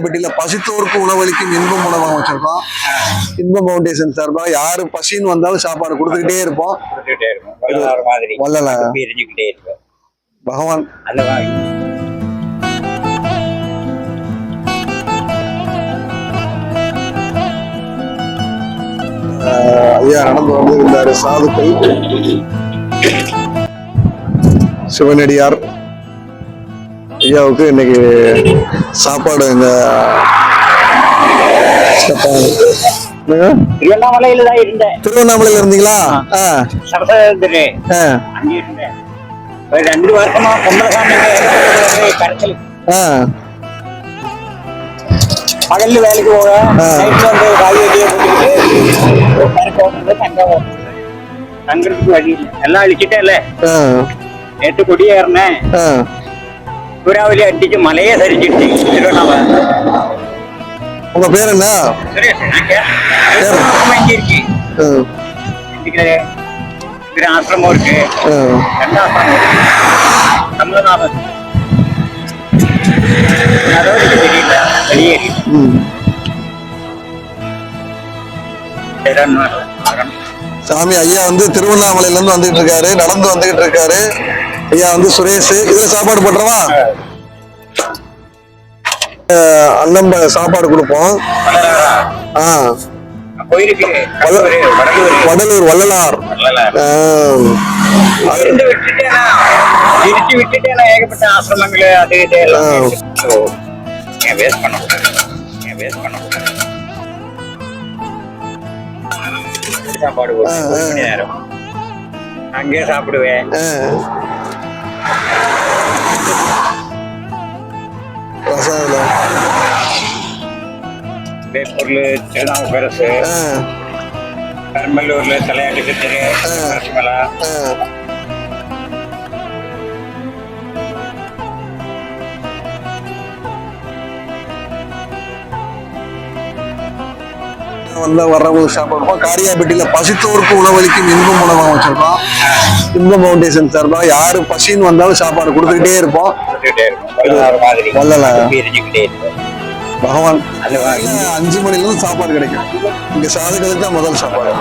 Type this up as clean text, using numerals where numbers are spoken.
பெட்டியில பசித்தோருக்கு உணவளிக்கும் இன்பம் உணவகம் வச்சிருக்கோம். இன்பம் ஃபவுண்டேஷன் சார்பா யாரு பசின்னு வந்தாலும் சாப்பாடு கொடுத்துக்கிட்டே இருப்போம். வள்ளலார் பகவான் ஐயா நடந்து வந்து இருந்தாரு. சாதுக்கள் சிவனடியார் ஐயாவுக்கு இன்னைக்கு சாப்பாடு எங்க திருவண்ணாமலையில தான் இருந்தேன். திருவண்ணாமலையில இருந்தீங்களா? அங்கே இருந்தேன் 2 வருஷமா. பொம்பளசாமி கரைச்சல் பகல்ல வேலைக்கு போக, நைட்ல வந்து காய் வெட்டியை போட்டுக்கிட்டு தங்குறதுக்கு வழி இல்லை. எல்லாம் அழிச்சுட்டே இல்ல. நேற்று கொடியேறினேன், சூறாவளி அடிச்சு மலையே சரிச்சிடுச்சு திருவண்ணாமலை. உங்க பேர் என்ன? இருக்கு ஆசிரமம் இருக்கு, கமலநாதன் தெரியல வெளியேறி. சாமி ஐயா வந்து திருவண்ணாமலையில இருந்து வந்துகிட்டு இருக்காரு, நடந்து வந்துகிட்டு இருக்காரு. ஐயா வந்து சுரேஷ். இதுல சாப்பாடு போட்டுறவா? அண்ணம்ப சாப்பாடு கொடுப்போம். வடலூர் வள்ளலார். ஏகப்பட்ட ஆசிரமங்களு அது சாப்பாடு நேரம் அங்கேயே சாப்பிடுவேன். பொருள் திருநாவுக்கரசு, பெரம்பலூர்ல தலையாட்டுக்கு திருமலா, வர்றவங்களுக்கு சாப்பாடு. காரியாபெட்டியில பசித்தோருக்கு உணவளிக்கும் இன்பம் உணவகம் வச்சிருக்கோம். இன்பம் ஃபவுண்டேஷன் சார்பா யாரு பசின்னு வந்தாலும் சாப்பாடு கொடுத்துக்கிட்டே இருப்போம். வள்ளலார் பகவான் 5 மணில இருந்து சாப்பாடு கிடைக்கும். இங்க சாதுக்களுக்கு தான் முதல் சாப்பாடு.